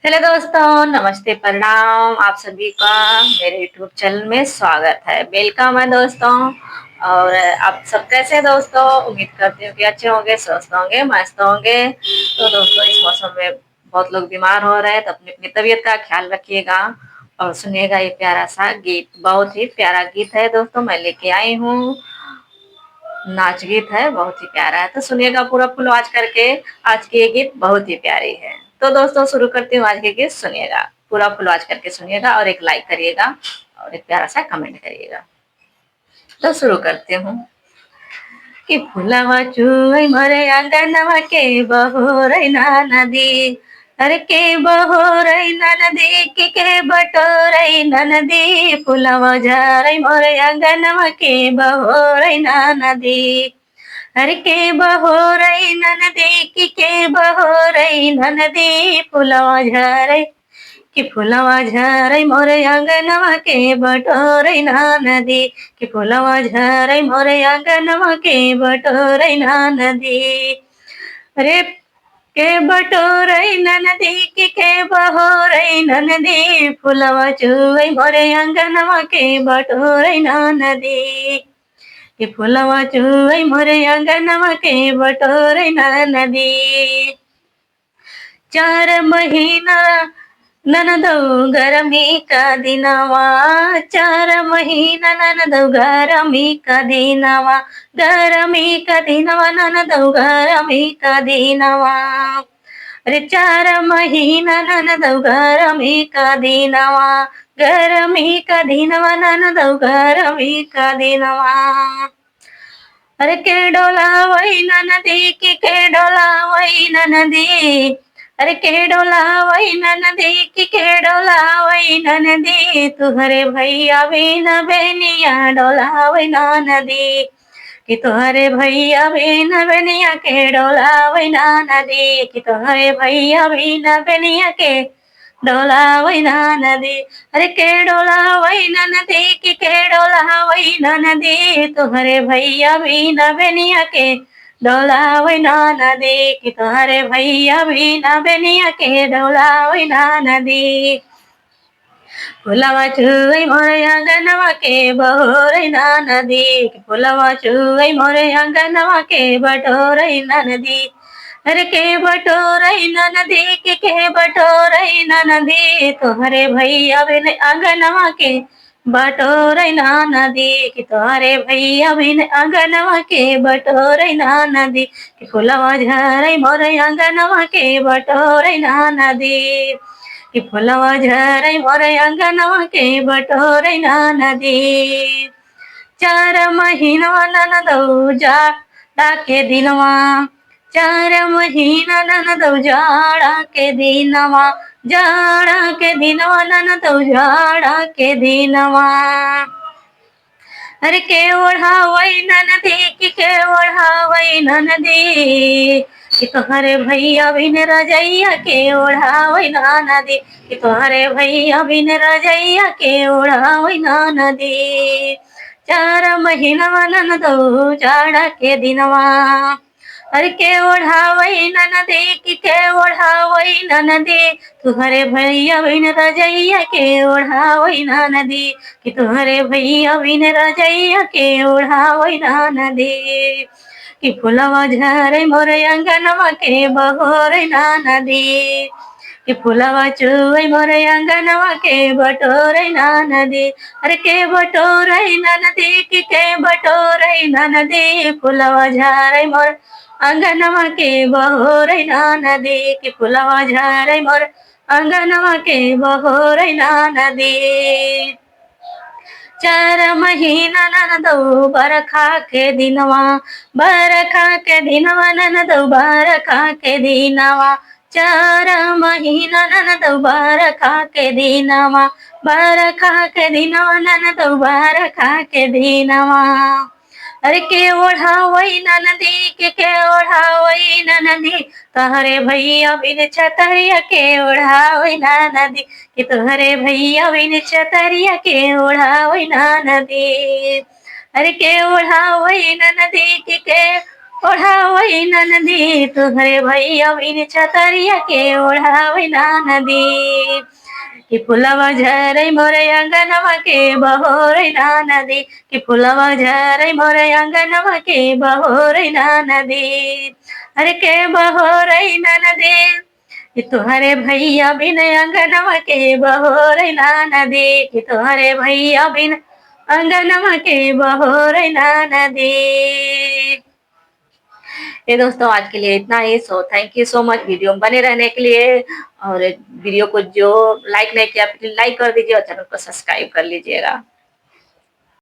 Hello दोस्तों, नमस्ते, प्रणाम। आप सभी का मेरे यूट्यूब चैनल में स्वागत है। वेलकम है दोस्तों। और आप सब कैसे हैं दोस्तों? उम्मीद करती हूँ कि अच्छे होंगे, स्वस्थ होंगे, मस्त होंगे। तो दोस्तों, इस मौसम में बहुत लोग बीमार हो रहे हैं, तो अपनी अपनी तबीयत का ख्याल रखिएगा और सुनिएगा ये प्यारा सा गीत। बहुत ही प्यारा गीत है दोस्तों, मैं लेके आई हूँ। नाच गीत है, बहुत ही प्यारा है, तो सुनिएगा पूरा फुल आवाज करके। आज की ये गीत बहुत ही प्यारी है। तो दोस्तों, शुरू करती हूँ आज के गीत। सुनिएगा, पूरा फुल आवाज करके सुनिएगा और एक लाइक करिएगा और एक प्यारा सा कमेंट करिएगा। तो शुरू करती हूँ कि फुलावा चुई मरे आंगनवा के बहोरै ना नदी। अरे के बहोरै ना नदी के बटोरै ना नदी। फुलावा झारै मोरे आंगनवा के बहोरै ना नदी। अरे के बहोरै ननदी के बहोरै ननदी। फुलवा झरै कि फुलवा झरै मोरे आंगनवा के बटोरै ना नदी। कि फुलवा झरै मोरे आंगनवा के बटोरै ना नदी। अरे के बटोरै ननदी के बहोरै ननदी। फुलवा चुई मोरे आंगनवा के बटोरै ना नदी। कि फुलवा चुई मोरे आंगनवा के बटोरै ना नदी। 4 महीना ननदौ गरमी का दिनवा। 4 महीना ननदौ गरमी का दिनवा। गरमी का दिनवा ननदौ गरमी का दिनवा। अरे 4 महीना ननदौ गरमी का दिनवा। गरमी का दिनवा ननदौ गरमी का दिनवा। अरे के डोलावई ननदी के डोलावई ननदी। अरे के डोलावई ननदी के डोलावई ननदी। तुहरे भैया बिन बेनिया डोलावई ननदी। कि तुहरे भैया बिन बेनिया के डोलावई ननदी। कि तुहरे भैया बिन बेनिया के डोलावई नदी। अरे के डोलावई नदी के डोलावई नदी। तुम्हारे भैया बिन बेनिया के डोलावई नदी। कि तुम्हारे भैया बिन बेनिया के डोलावई नदी। फुलवा चुई मोरे आंगनवा के बहोरै ना नदी। फुलवा चुई मोरे आंगनवा के बटोरै ना नदी। अरे के बटोरै ना नदी के बटोरै ना नदी। तोहरे भैया बिन आंगनवा के बटोरै ना नदी। कि तोहरे भैया बिन आंगनवा के बटोरै ना नदी। कि फुलवा झरै मोरे आंगनवा के बटोरै ना नदी। कि फुलवा झरै मोरे आंगनवा के बटोरै ना नदी। 4 महीनवा ननदौ जाड़ा के दिनवा। 4 महीना ननदौ जाड़ा के दिनवा। जाड़ा के दिनवा ननदौ जाड़ा के दिनवा। अरे के ओढ़ावई ननदी के ओढ़ावई ननदी। कि तोहरे भैया बिन रजैया के ओढ़ावई नदी। कि तोहरे भैया बिन रजैया के ओढ़ावई नदी। 4 महीनवा ननदौ जाड़ा के दिनवा। अरे के ओढ़ावई ननदी के ओढ़ावई ननदी। तुहरे भैया बिन रजैया के ओढ़ावई नदी। कि तुहरे भैया बिन रजैया के ओढ़ावई नदी। कि फुलवा झरै मोरे आंगनवा के बहोरै ना नदी। कि फुलवा चुई मोरे आंगनवा के बटोरै ना नदी। अरे के बटोरै ना नदी के बटोरै ना नदी। फुलवा झरै मोर आंगनवा के बहोरै ना नदी। कि फुलवा झरै मोर आंगनवा के बहोरै ना नदी। 4 महीना ननदौ बरखा के दिनवा। बरखा के दिनवा ननदौ बरखा के दिनवा। 4 महीना ननदौ बरखा के दिनवा। बरखा के दिनवा ननदौ बरखा के दिनवा। अरे के ओढ़ावई ननदी के ओढ़ावई ननदी। तोहरे भैया बिन छतरिया के ओढ़ावई नदी। कि तोहरे भैया बिन छतरिया के ओढ़ावई नदी। अरे के ओढ़ावई नदी के ओढ़ावई नदी तुहरे भैया बिन छतरिया के ओढ़ावई नदी कि फुलवा झरै मोरे अंगनवा के बहोरै नदी कि फुलवा झरै मोरे अंगनवा के बहोरै नदी अरे के बहोरै नदी कि तुहरे भैया बिन अंगनवा के बहोरै नदी कि तुहरे भैया बिन अंगनवा के बहोरै नदी। ये दोस्तों आज के लिए इतना ही। So thank you so much video में बने रहने के लिए। और वीडियो को जो लाइक नहीं किया प्लीज लाइक कर दीजिए और चैनल को सब्सक्राइब कर लीजिएगा।